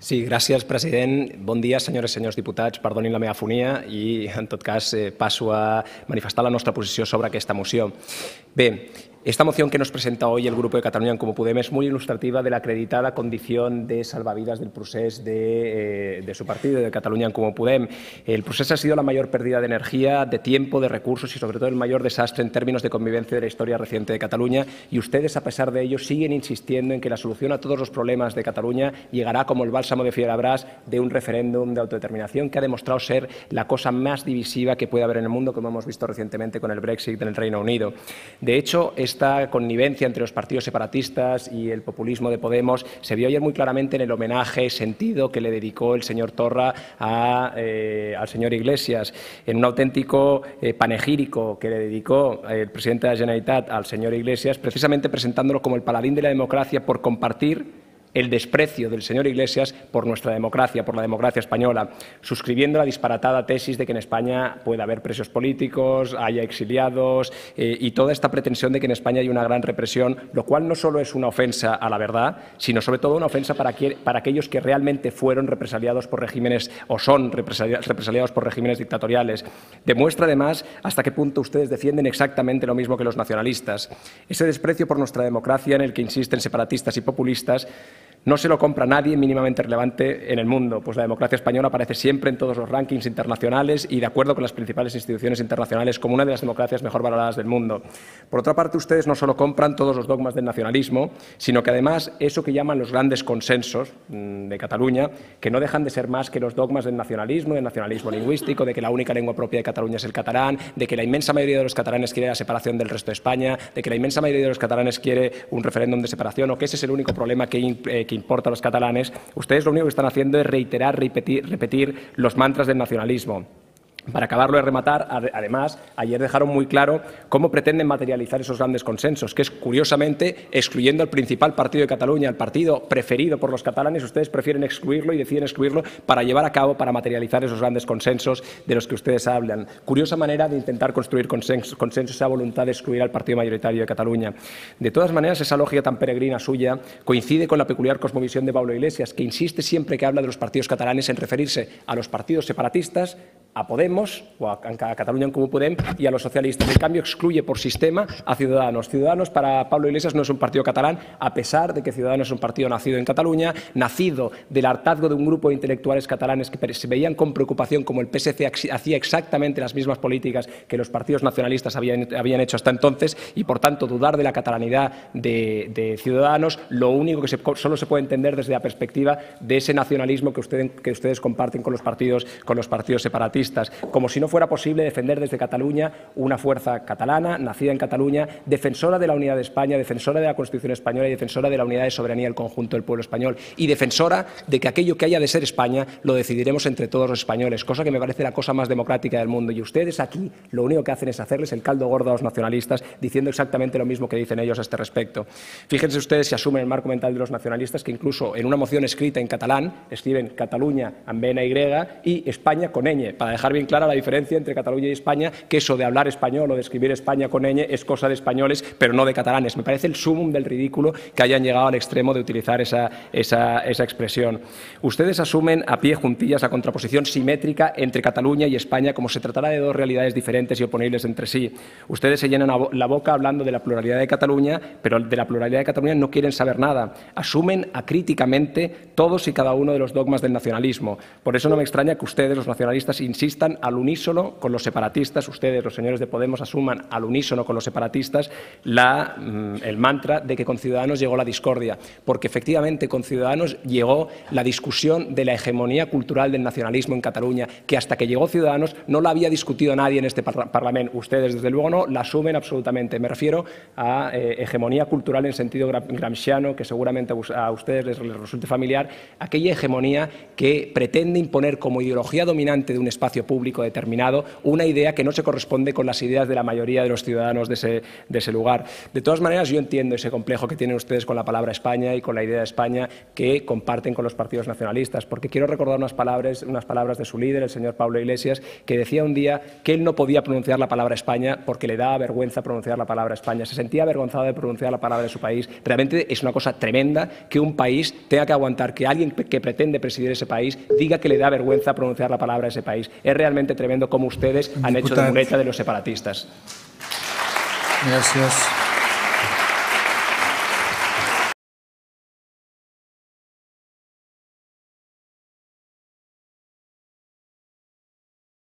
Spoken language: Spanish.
Sí, gràcies, president. Bon dia, senyores i senyors diputats. Perdonin la meva afonia i, en tot cas, passo a manifestar la nostra posició sobre aquesta moció. Bé, esta moción que nos presenta hoy el Grupo de Catalunya en Comú Podem es muy ilustrativa de la acreditada condición de salvavidas del procés de su partido, de Catalunya en Comú Podem. El procés ha sido la mayor pérdida de energía, de tiempo, de recursos y, sobre todo, el mayor desastre en términos de convivencia de la historia reciente de Cataluña. Y ustedes, a pesar de ello, siguen insistiendo en que la solución a todos los problemas de Cataluña llegará como el bálsamo de Fierabrás de un referéndum de autodeterminación que ha demostrado ser la cosa más divisiva que puede haber en el mundo, como hemos visto recientemente con el Brexit en el Reino Unido. De hecho, esta connivencia entre los partidos separatistas y el populismo de Podemos se vio ayer muy claramente en el homenaje sentido que le dedicó el señor Torra al señor Iglesias, en un auténtico panegírico que le dedicó el presidente de la Generalitat al señor Iglesias, precisamente presentándolo como el paladín de la democracia por compartir el desprecio del señor Iglesias por nuestra democracia, por la democracia española, suscribiendo la disparatada tesis de que en España puede haber presos políticos, haya exiliados y toda esta pretensión de que en España hay una gran represión, lo cual no solo es una ofensa a la verdad, sino sobre todo una ofensa para aquellos que realmente fueron represaliados por regímenes o son represaliados por regímenes dictatoriales. Demuestra además hasta qué punto ustedes defienden exactamente lo mismo que los nacionalistas. Ese desprecio por nuestra democracia en el que insisten separatistas y populistas no se lo compra nadie mínimamente relevante en el mundo, pues la democracia española aparece siempre en todos los rankings internacionales y de acuerdo con las principales instituciones internacionales como una de las democracias mejor valoradas del mundo. Por otra parte, ustedes no solo compran todos los dogmas del nacionalismo, sino que además eso que llaman los grandes consensos de Cataluña, que no dejan de ser más que los dogmas del nacionalismo lingüístico, de que la única lengua propia de Cataluña es el catalán, de que la inmensa mayoría de los catalanes quiere la separación del resto de España, de que la inmensa mayoría de los catalanes quiere un referéndum de separación o que ese es el único problema que importa a los catalanes. Ustedes lo único que están haciendo es repetir los mantras del nacionalismo. Para acabarlo de rematar, además, ayer dejaron muy claro cómo pretenden materializar esos grandes consensos, que es, curiosamente, excluyendo al principal partido de Cataluña, el partido preferido por los catalanes, ustedes prefieren excluirlo y deciden excluirlo para llevar a cabo, para materializar esos grandes consensos de los que ustedes hablan. Curiosa manera de intentar construir consensos, esa voluntad de excluir al partido mayoritario de Cataluña. De todas maneras, esa lógica tan peregrina suya coincide con la peculiar cosmovisión de Pablo Iglesias, que insiste siempre que habla de los partidos catalanes en referirse a los partidos separatistas, a Podemos, o a Catalunya en Comú Podem, y a los socialistas. En cambio, excluye por sistema a Ciudadanos. Ciudadanos, para Pablo Iglesias, no es un partido catalán, a pesar de que Ciudadanos es un partido nacido en Cataluña, nacido del hartazgo de un grupo de intelectuales catalanes que se veían con preocupación como el PSC hacía exactamente las mismas políticas que los partidos nacionalistas habían hecho hasta entonces, y, por tanto, dudar de la catalanidad de Ciudadanos, lo único que solo se puede entender desde la perspectiva de ese nacionalismo que ustedes comparten con los partidos separatistas. Como si no fuera posible defender desde Cataluña una fuerza catalana, nacida en Cataluña, defensora de la unidad de España, defensora de la Constitución española y defensora de la unidad de soberanía del conjunto del pueblo español y defensora de que aquello que haya de ser España lo decidiremos entre todos los españoles, cosa que me parece la cosa más democrática del mundo. Y ustedes aquí lo único que hacen es hacerles el caldo gordo a los nacionalistas diciendo exactamente lo mismo que dicen ellos a este respecto. Fíjense ustedes si asumen el marco mental de los nacionalistas que incluso en una moción escrita en catalán escriben Cataluña amb NY y España con ñ, para dejar bien clara la diferencia entre Cataluña y España, que eso de hablar español o de escribir España con ñ es cosa de españoles, pero no de catalanes. Me parece el sumum del ridículo que hayan llegado al extremo de utilizar esa expresión. Ustedes asumen a pie juntillas la contraposición simétrica entre Cataluña y España como se tratara de dos realidades diferentes y oponibles entre sí. Ustedes se llenan la boca hablando de la pluralidad de Cataluña, pero de la pluralidad de Cataluña no quieren saber nada. Asumen acríticamente todos y cada uno de los dogmas del nacionalismo. Por eso no me extraña que ustedes, los nacionalistas, insistan al unísono con los separatistas, ustedes, los señores de Podemos, asuman al unísono con los separatistas el mantra de que con Ciudadanos llegó la discordia, porque efectivamente con Ciudadanos llegó la discusión de la hegemonía cultural del nacionalismo en Cataluña, que hasta que llegó Ciudadanos no la había discutido nadie en este Parlamento. Ustedes, desde luego, no la asumen absolutamente. Me refiero a hegemonía cultural en sentido gramsciano, que seguramente a ustedes les resulte familiar, aquella hegemonía que pretende imponer como ideología dominante de un espacio espacio público determinado, una idea que no se corresponde con las ideas de la mayoría de los ciudadanos de ese lugar. De todas maneras, yo entiendo ese complejo que tienen ustedes con la palabra España y con la idea de España que comparten con los partidos nacionalistas, porque quiero recordar unas palabras de su líder, el señor Pablo Iglesias, que decía un día que él no podía pronunciar la palabra España porque le daba vergüenza pronunciar la palabra España. Se sentía avergonzado de pronunciar la palabra de su país. Realmente es una cosa tremenda que un país tenga que aguantar que alguien que pretende presidir ese país diga que le da vergüenza pronunciar la palabra de ese país. Es realmente tremendo cómo ustedes han hecho de muleta de los separatistas. Gràcies.